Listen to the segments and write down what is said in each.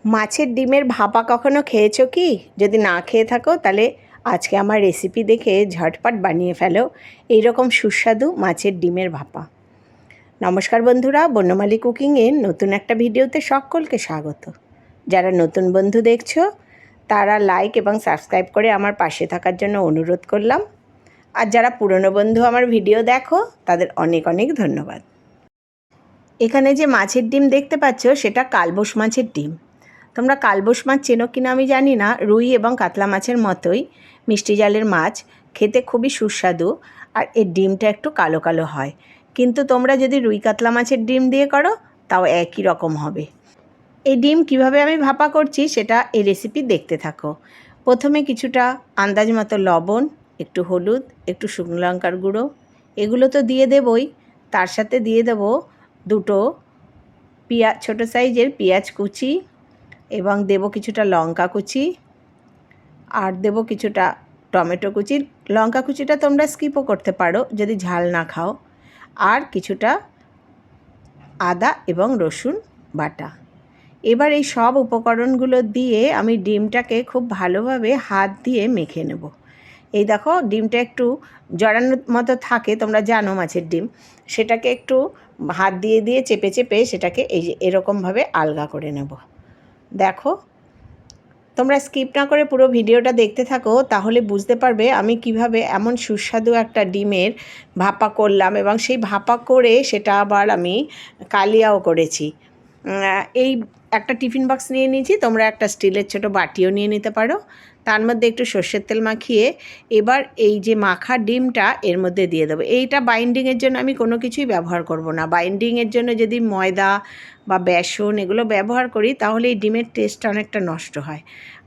মাছের ডিমের ভাপা কখনো খেয়েছো কি? যদি না খেয়ে থাকো তাহলে আজকে আমার রেসিপি দেখে ঝটপট বানিয়ে ফেলো এইরকম সুস্বাদু মাছের ডিমের ভাপা। নমস্কার বন্ধুরা, বন্যমালী কুকিংয়ের নতুন একটা ভিডিওতে সকলকে স্বাগত। যারা নতুন বন্ধু দেখছো তারা লাইক এবং সাবস্ক্রাইব করে আমার পাশে থাকার জন্য অনুরোধ করলাম। আর যারা পুরনো বন্ধু আমার ভিডিও দেখো তাদের অনেক অনেক ধন্যবাদ। এখানে যে মাছের ডিম দেখতে পাচ্ছ সেটা কালবোশ মাছের ডিম। তোমরা কালবোশ মাছ চেনো কিনা আমি জানি না। রুই এবং কাতলা মাছের মতোই মিষ্টি জালের মাছ, খেতে খুবই সুস্বাদু। আর এর ডিমটা একটু কালো কালো হয়, কিন্তু তোমরা যদি রুই কাতলা মাছের ডিম দিয়ে করো তাও একই রকম হবে। এই ডিম কিভাবে আমি ভাপা করছি সেটা এই রেসিপি দেখতে থাকো। প্রথমে কিছুটা আন্দাজ মতো লবণ, একটু হলুদ, একটু শুকনো লঙ্কার গুঁড়ো, এগুলো তো দিয়ে দেবই। তার সাথে দিয়ে দেবো দুটো ছোটো সাইজের পেঁয়াজ কুচি, এবং দেব কিছুটা লঙ্কা কুচি, আর দেব কিছুটা টমেটো কুচি। লঙ্কা কুচিটা তোমরা স্কিপও করতে পারো যদি ঝাল না খাও। আর কিছুটা আদা এবং রসুন বাটা। এবার এই সব উপকরণগুলো দিয়ে আমি ডিমটাকে খুব ভালোভাবে হাত দিয়ে মেখে নেব। এই দেখো, ডিমটা একটু জড়ানোর মতো থাকে, তোমরা জানো মাছের ডিম, সেটাকে একটু হাত দিয়ে দিয়ে চেপে চেপে সেটাকে এই যে এরকমভাবে আলগা করে নেব। দেখো, তোমরা স্কিপ না করে পুরো ভিডিওটা দেখতে থাকো, তাহলে বুঝতে পারবে আমি কিভাবে এমন সুস্বাদু একটা ডিমের ভাপা করলাম, এবং সেই ভাপা করে সেটা আবার আমি কালিয়াও করেছি। এই একটা টিফিন বক্স নিয়ে নিয়েছি, তোমরা একটা স্টিলের ছোটো বাটিও নিয়ে নিতে পারো। তার মধ্যে একটু সর্ষের তেল মাখিয়ে এবার এই যে মাখা ডিমটা এর মধ্যে দিয়ে দেবো। এইটা বাইন্ডিংয়ের জন্য আমি কোনো কিছুই ব্যবহার করব না। বাইন্ডিংয়ের জন্য যদি ময়দা বা বেসন এগুলো ব্যবহার করি তাহলে এই ডিমের টেস্টটা অনেকটা নষ্ট হয়।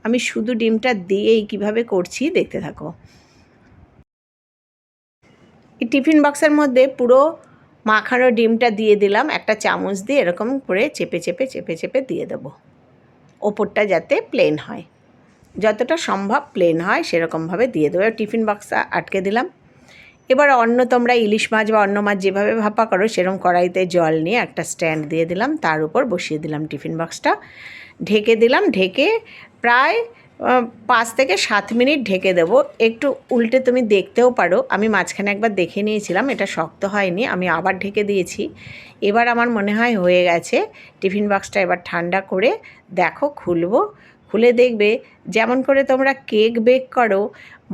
আমি শুধু ডিমটা দিয়েই কিভাবে করছি দেখতে থাকো। এই টিফিন বক্সের মধ্যে পুরো মাখানো ডিমটা দিয়ে দিলাম, একটা চামচ দিয়ে এরকম করে চেপে চেপে চেপে চেপে দিয়ে দেবো। ওপরটা যাতে প্লেন হয়, যতটা সম্ভব প্লেন হয় সেরকমভাবে দিয়ে দেবো। টিফিন বক্সটা আটকে দিলাম। এবার অন্য তোমরা ইলিশ মাছ বা অন্য মাছ যেভাবে ভাপা করো সেরকম কড়াইতে জল নিয়ে একটা স্ট্যান্ড দিয়ে দিলাম, তার উপর বসিয়ে দিলাম টিফিন বক্সটা, ঢেকে দিলাম। ঢেকে প্রায় 5 থেকে 7 মিনিট ঢেকে দেবো। একটু উল্টে তুমি দেখতেও পারো, আমি মাঝখানে একবার দেখে নিয়েছিলাম, এটা শক্ত হয়নি, আমি আবার ঢেকে দিয়েছি। এবার আমার মনে হয় হয়ে গেছে। টিফিন বক্সটা এবার ঠান্ডা করে দেখো, খুলবো। খুলে দেখবে যেমন করে তোমরা কেক বেক করো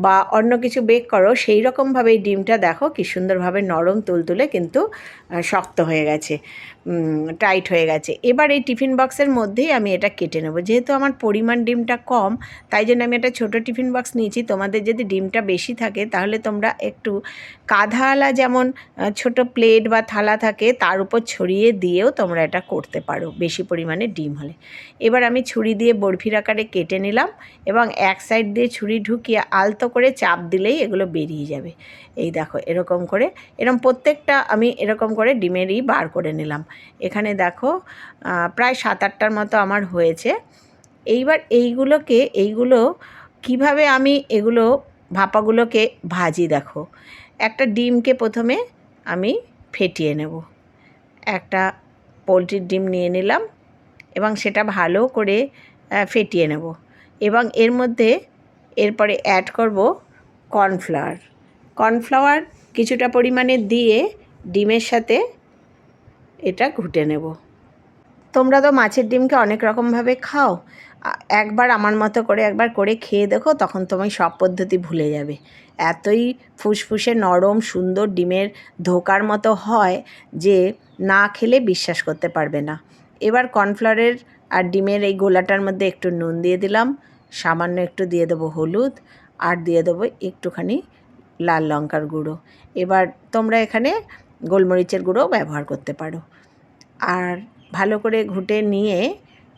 বা অন্য কিছু বেক করো সেই রকমভাবে এই ডিমটা দেখো কী সুন্দরভাবে নরম তুলতুলে কিন্তু শক্ত হয়ে গেছে, টাইট হয়ে গেছে। এবার এই টিফিন বক্সের মধ্যেই আমি এটা কেটে নেব। যেহেতু আমার পরিমাণ ডিমটা কম, তাই জন্য আমি একটা ছোটো টিফিন বক্স নিয়েছি। তোমাদের যদি ডিমটা বেশি থাকে তাহলে তোমরা একটু কাঁধাওয়ালা যেমন ছোট প্লেট বা থালা থাকে তার উপর ছড়িয়ে দিয়েও তোমরা এটা করতে পারো, বেশি পরিমাণে ডিম হলে। এবার আমি ছুরি দিয়ে বরফির আকারে কেটে নিলাম, এবং এক সাইড দিয়ে ছুরি ঢুকিয়ে আলতো করে চাপ দিলেই এগুলো বেরিয়ে যাবে। এই দেখো, এরকম করে এরকম প্রত্যেকটা আমি এরকম করে ডিমেরই বার করে নিলাম। এখানে দেখো প্রায় 7-8টার মতো আমার হয়েছে। এইবার এইগুলো কিভাবে আমি এগুলো ভাপাগুলোকে ভাজি দেখো। একটা ডিমকে প্রথমে আমি ফেটিয়ে নেব। একটা পোলট্রির ডিম নিয়ে নিলাম এবং সেটা ভালো করে ফেটিয়ে নেব, এবং এর মধ্যে এরপরে অ্যাড করব কর্নফ্লাওয়ার কিছুটা পরিমাণে দিয়ে ডিমের সাথে এটা ঘুটে নেব। তোমরা তো মাছের ডিমকে অনেক রকমভাবে খাও, একবার আমার মতো করে একবার করে খেয়ে দেখো, তখন তুমি সব পদ্ধতি ভুলে যাবে। এতই ফুসফুসে নরম সুন্দর ডিমের ধোকার মতো হয় যে না খেলে বিশ্বাস করতে পারবে না। এবার কর্নফ্লাওয়ারের আর ডিমের এই গোলাটার মধ্যে একটু নুন দিয়ে দিলাম, সামান্য একটু দিয়ে দেবো হলুদ, আর দিয়ে দেবো একটুখানি লাল লঙ্কার গুঁড়ো। এবার তোমরা এখানে গোলমরিচের গুঁড়োও ব্যবহার করতে পারো। আর ভালো করে ঘুটে নিয়ে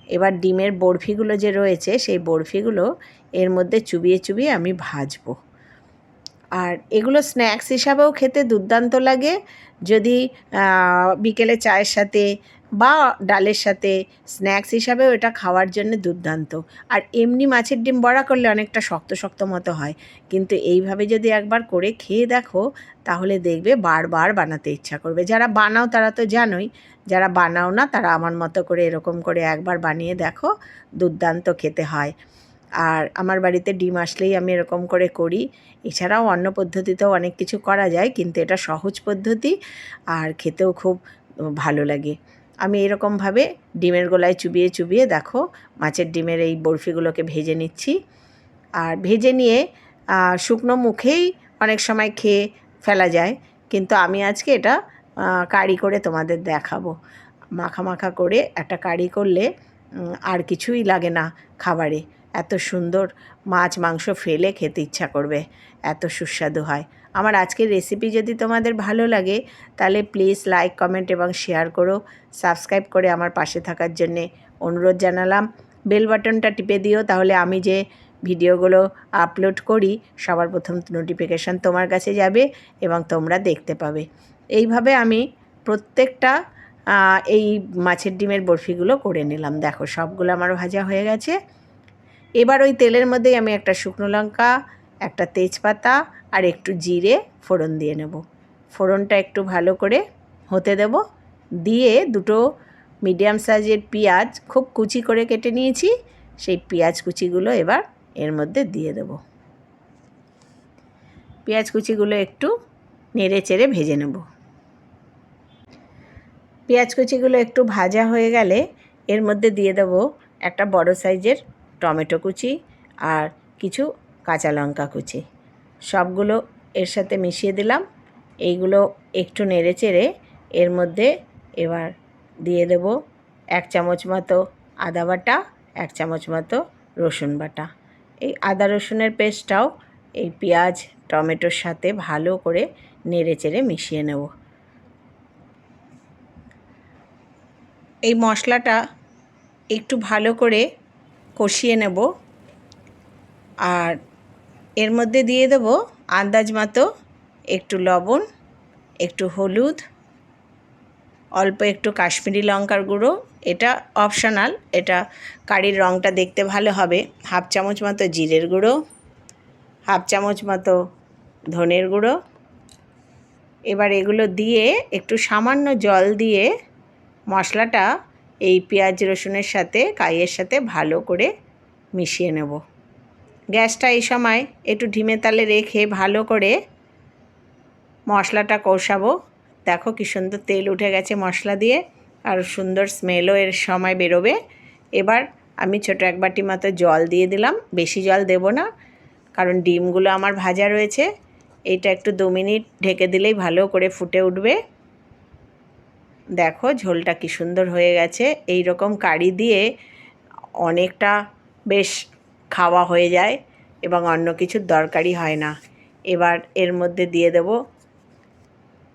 এবার ডিমের বরফিগুলো যে রয়েছে সেই বরফিগুলো এর মধ্যে চুবিয়ে চুবিয়ে আমি ভাজবো। আর এগুলো স্ন্যাক্স হিসাবেও খেতে দুর্দান্ত লাগে। যদি বিকেলে চায়ের সাথে বা ডালের সাথে স্ন্যাক্স হিসাবেও এটা খাওয়ার জন্য দুর্দান্ত। আর এমনি মাছের ডিম বড়া করলে অনেকটা শক্ত শক্ত মতো হয়, কিন্তু এইভাবে যদি একবার করে খেয়ে দেখো তাহলে দেখবে বারবার বানাতে ইচ্ছা করবে। যারা বানাও তারা তো জানোই, যারা বানাও না তারা আমার মতো করে এরকম করে একবার বানিয়ে দেখো, দুর্দান্ত খেতে হয়। আর আমার বাড়িতে ডিম আসলেই আমি এরকম করে করি। এছাড়াও অন্য পদ্ধতিতেও অনেক কিছু করা যায়, কিন্তু এটা সহজ পদ্ধতি আর খেতেও খুব ভালো লাগে। আমি এরকমভাবে ডিমের গোলায় চুবিয়ে চুবিয়ে দেখো মাছের ডিমের এই বরফিগুলোকে ভেজে নিচ্ছি। আর ভেজে নিয়ে শুকনো মুখেই অনেক সময় খেয়ে ফেলা যায়, কিন্তু আমি আজকে এটা কারি করে তোমাদের দেখাবো। মাখা মাখা করে একটা কারি করলে আর কিছুই লাগে না খাবারে। এত সুন্দর মাছ মাংস ফেলে খেতে ইচ্ছা করবে, এত সুস্বাদু হয়। আমার আজকের রেসিপি যদি তোমাদের ভালো লাগে তাহলে প্লিজ লাইক, কমেন্ট এবং শেয়ার করো। সাবস্ক্রাইব করে আমার পাশে থাকার জন্যে অনুরোধ জানালাম। বেল বাটনটা টিপে দিও, তাহলে আমি যে ভিডিওগুলো আপলোড করি সবার প্রথম নোটিফিকেশান তোমার কাছে যাবে এবং তোমরা দেখতে পাবে। এইভাবে আমি প্রত্যেকটা এই মাছের ডিমের বরফিগুলো করে নিলাম। দেখো সবগুলো আমার ভাজা হয়ে গেছে। এবার ওই তেলের মধ্যেই আমি একটা শুকনো লঙ্কা, একটা তেজপাতা আর একটু জিরে ফোড়ন দিয়ে নেব। ফোড়নটা একটু ভালো করে হতে দেব। দিয়ে দুটো মিডিয়াম সাইজের পেঁয়াজ খুব কুচি করে কেটে নিয়েছি, সেই পেঁয়াজ কুচিগুলো এবার এর মধ্যে দিয়ে দেব। পেঁয়াজ কুচিগুলো একটু নেড়ে চেড়ে ভেজে নেব। পেঁয়াজ কুচিগুলো একটু ভাজা হয়ে গেলে এর মধ্যে দিয়ে দেব একটা বড় সাইজের টমেটো কুচি আর কিছু কাঁচা লঙ্কা কুচি। সবগুলো এর সাথে মিশিয়ে দিলাম। এইগুলো একটু নেড়ে চেড়ে এর মধ্যে এবার দিয়ে দেব 1 চামচ মতো আদা বাটা, 1 চামচ মতো রসুন বাটা। এই আদা রসুনের পেস্টটাও এই পেঁয়াজ টমেটোর সাথে ভালো করে নেড়ে চেড়ে মিশিয়ে নেব। এই মশলাটা একটু ভালো করে কষিয়ে নেব। আর এর মধ্যে দিয়ে দেব আন্দাজ মতো একটু লবণ, একটু হলুদ, অল্প একটু কাশ্মীরি লঙ্কার গুঁড়ো। এটা অপশনাল, এটা কারির রঙটা দেখতে ভালো হবে। 1/2 চামচ মতো জিরের গুঁড়ো, 1/2 চামচ মতো ধনের গুঁড়ো। এবার এগুলো দিয়ে একটু সামান্য জল দিয়ে মশলাটা এই পেঁয়াজ রসুনের সাথে কাইয়ের সাথে ভালো করে মিশিয়ে নেব। গ্যাসটা এই সময় একটু ধিমে তালে রেখে ভালো করে মশলাটা কষাবো। দেখো কি সুন্দর তেল উঠে গেছে মশলা দিয়ে, আর সুন্দর স্মেলও এর সময় বেরোবে। এবার আমি ছোটো 1 বাটি মতো জল দিয়ে দিলাম। বেশি জল দেব না, কারণ ডিমগুলো আমার ভাজা রয়েছে। এইটা একটু 2 মিনিট ঢেকে দিলেই ভালো করে ফুটে উঠবে। দেখো ঝোলটা কি সুন্দর হয়ে গেছে। এই রকম কারি দিয়ে অনেকটা বেশ খাওয়া হয়ে যায় এবং অন্য কিছুর দরকারই হয় না। এবার এর মধ্যে দিয়ে দেব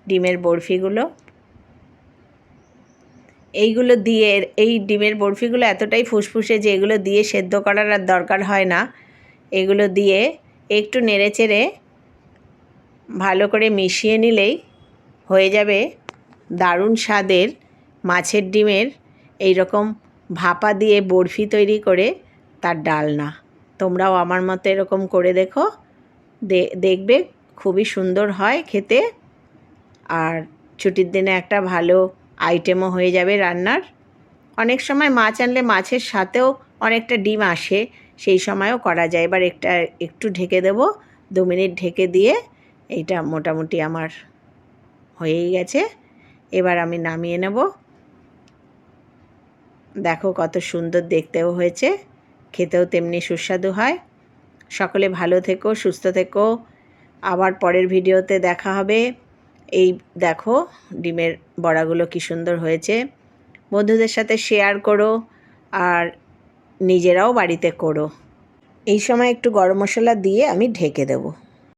ডিমের বরফিগুলো। এইগুলো দিয়ে এই ডিমের বরফিগুলো এতটাই ফুসফুসে যে এগুলো দিয়ে সেদ্ধ করার আর দরকার হয় না। এগুলো দিয়ে একটু নেড়েচেড়ে ভালো করে মিশিয়ে নিলেই হয়ে যাবে দারুণ স্বাদের মাছের ডিমের এই রকম ভাপা দিয়ে বরফি তৈরি করে তার ডালনা। তোমরাও আমার মতো এরকম করে দেখো, দেখবে খুবই সুন্দর হয় খেতে। আর ছুটির দিনে একটা ভালো আইটেমও হয়ে যাবে রান্নার। অনেক সময় মাছ আনলে মাছের সাথেও অনেকটা ডিম আসে, সেই সময়ও করা যায়। এবার একটু ঢেকে দেব, 2 মিনিট ঢেকে দিয়ে এইটা মোটামুটি আমার হয়েই গেছে। এবার আমি নামিয়ে নেব। দেখো কত সুন্দর দেখতেও হয়েছে, খেতেও তেমনি সুস্বাদু হয়। সকলে ভালো থেকো, সুস্থ থেকো। আবার পরের ভিডিওতে দেখা হবে। এই দেখো ডিমের বড়াগুলো কি সুন্দর হয়েছে। বন্ধুদের সাথে শেয়ার করো আর নিজেরাও বাড়িতে করো। এই সময় একটু গরম মশলা দিয়ে আমি ঢেকে দেবো।